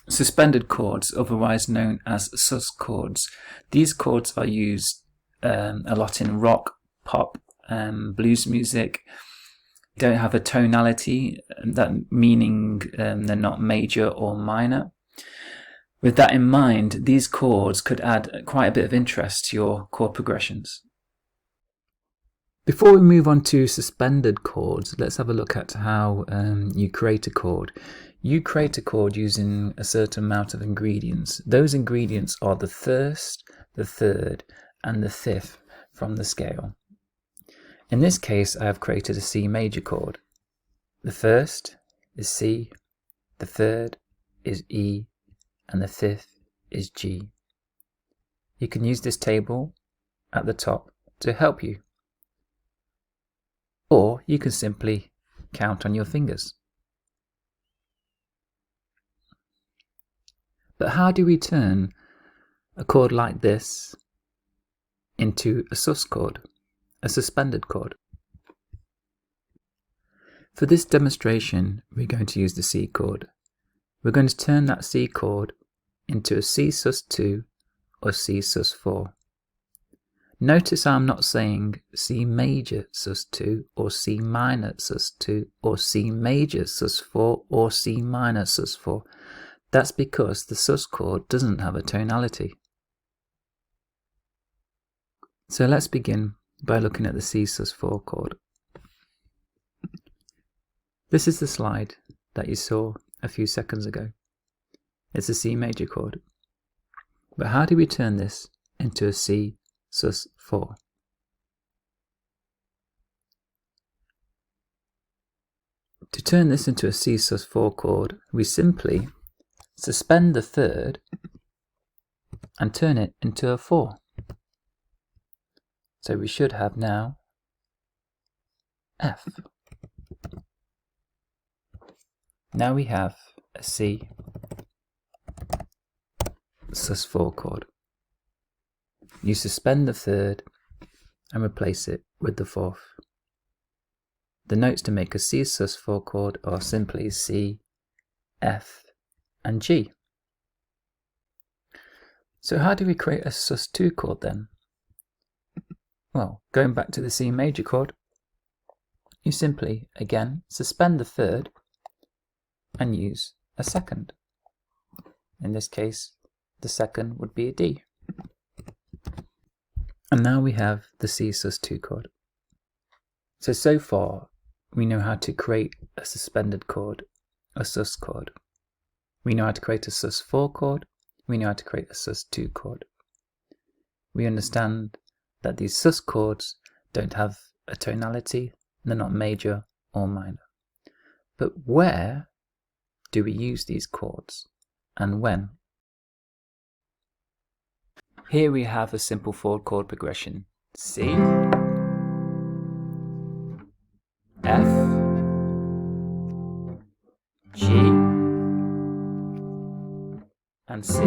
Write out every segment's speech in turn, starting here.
Suspended chords, otherwise known as sus chords. These chords are used a lot in rock, pop, blues music. They don't have a tonality, that meaning they're not major or minor. With that in mind, these chords could add quite a bit of interest to your chord progressions. Before we move on to suspended chords, let's have a look at how you create a chord. You create a chord using a certain amount of ingredients. Those ingredients are the first, the third, and the fifth from the scale. In this case, I have created a C major chord. The first is C, the third is E, and the fifth is G. You can use this table at the top to help you. Or you can simply count on your fingers. But how do we turn a chord like this into a sus chord, a suspended chord? For this demonstration, we're going to use the C chord. We're going to turn that C chord into a C sus2 or C sus4. Notice I'm not saying C major sus2 or C minor sus2 or C major sus4 or C minor sus4. That's because the sus chord doesn't have a tonality. So let's begin by looking at the C sus4 chord. This is the slide that you saw a few seconds ago. It's a C major chord. But how do we turn this into a C sus4? To turn this into a C sus4 chord, we simply suspend the third and turn it into a 4. So we should have now F. Now we have a C sus4 chord. You suspend the third and replace it with the fourth. The notes to make a C sus4 chord are simply C, F, and G. So how do we create a sus2 chord then? Well, going back to the C major chord, you simply, again, suspend the third and use a second. In this case, the second would be a D. And now we have the C sus2 chord. So far, we know how to create a suspended chord, a sus chord. We know how to create a sus4 chord. We know how to create a sus2 chord. We understand that these sus chords don't have a tonality. They're not major or minor. But where do we use these chords and when? Here we have a simple 4 chord progression. C, F, G, and C.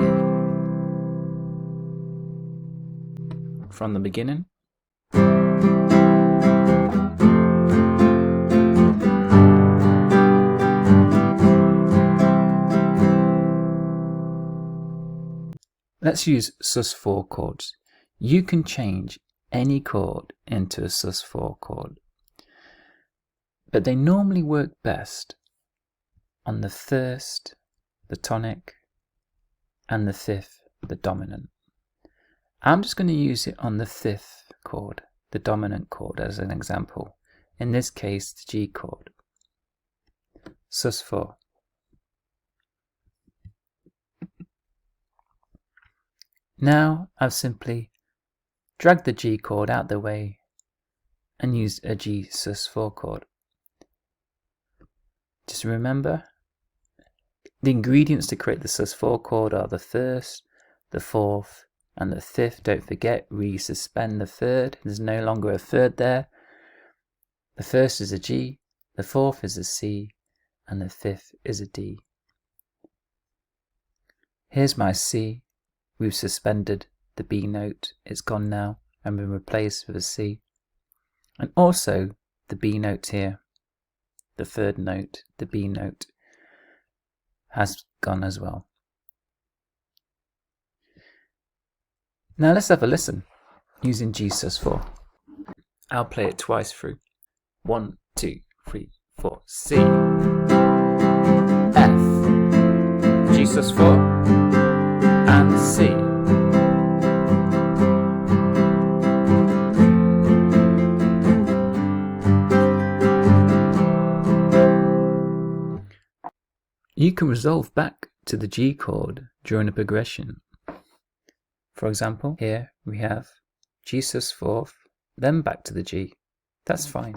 From the beginning. Let's use sus4 chords. You can change any chord into a sus4 chord, but they normally work best on the first, the tonic, and the fifth, the dominant. I'm just going to use it on the fifth chord, the dominant chord, as an example. In this case, the G chord. Sus4. Now I've simply dragged the G chord out the way and used a G sus4 chord. Just remember, the ingredients to create the sus4 chord are the first, the fourth, and the fifth. Don't forget, we suspend the third. There's no longer a third there. The first is a G, the fourth is a C, and the fifth is a D. Here's my C. We've suspended the B note. It's gone now and been replaced with a C. And also the B note here, the third note, the B note, has gone as well. Now let's have a listen using G sus4. I'll play it twice through. 1, 2, 3, 4. C, F, G sus4, and C. You can resolve back to the G chord during a progression. For example, here we have G sus4, then back to the G. That's fine.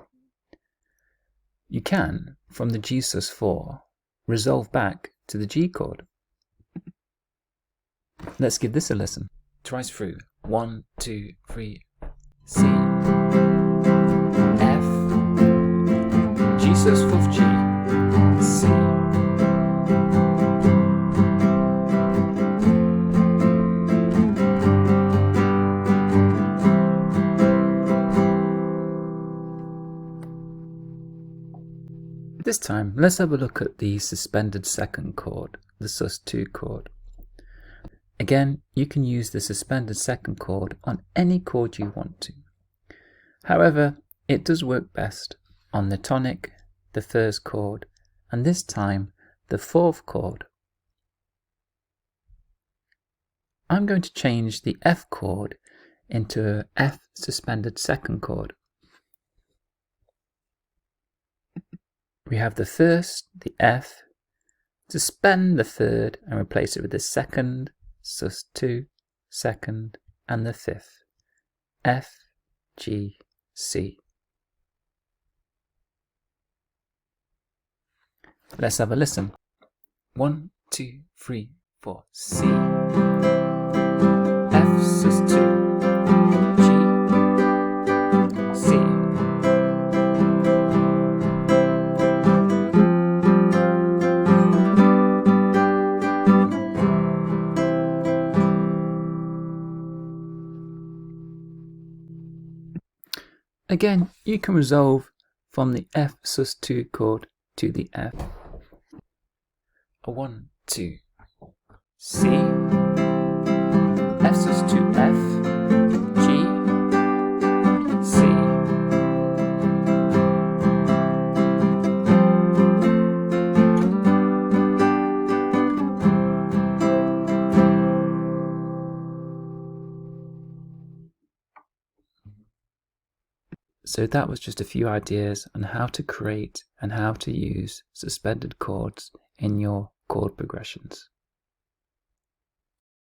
You can, from the G sus4, resolve back to the G chord. Let's give this a listen. Twice through. 1, 2, 3. C, F, G sus4 G, C. This time, let's have a look at the suspended second chord, the Sus4 chord. Again, you can use the suspended second chord on any chord you want to. However, it does work best on the tonic, the first chord, and this time the fourth chord. I'm going to change the F chord into a F suspended second chord. We have the first, the F, suspend the third and replace it with the second, sus2, second, and the fifth, F, G, C. Let's have a listen. 1, 2, 3, 4. C, F sus2, G, C. Again, you can resolve from the F sus2 chord to the F. 1, 2. C, F sus2 F, G, C. So that was just a few ideas on how to create and how to use suspended chords in your chord progressions.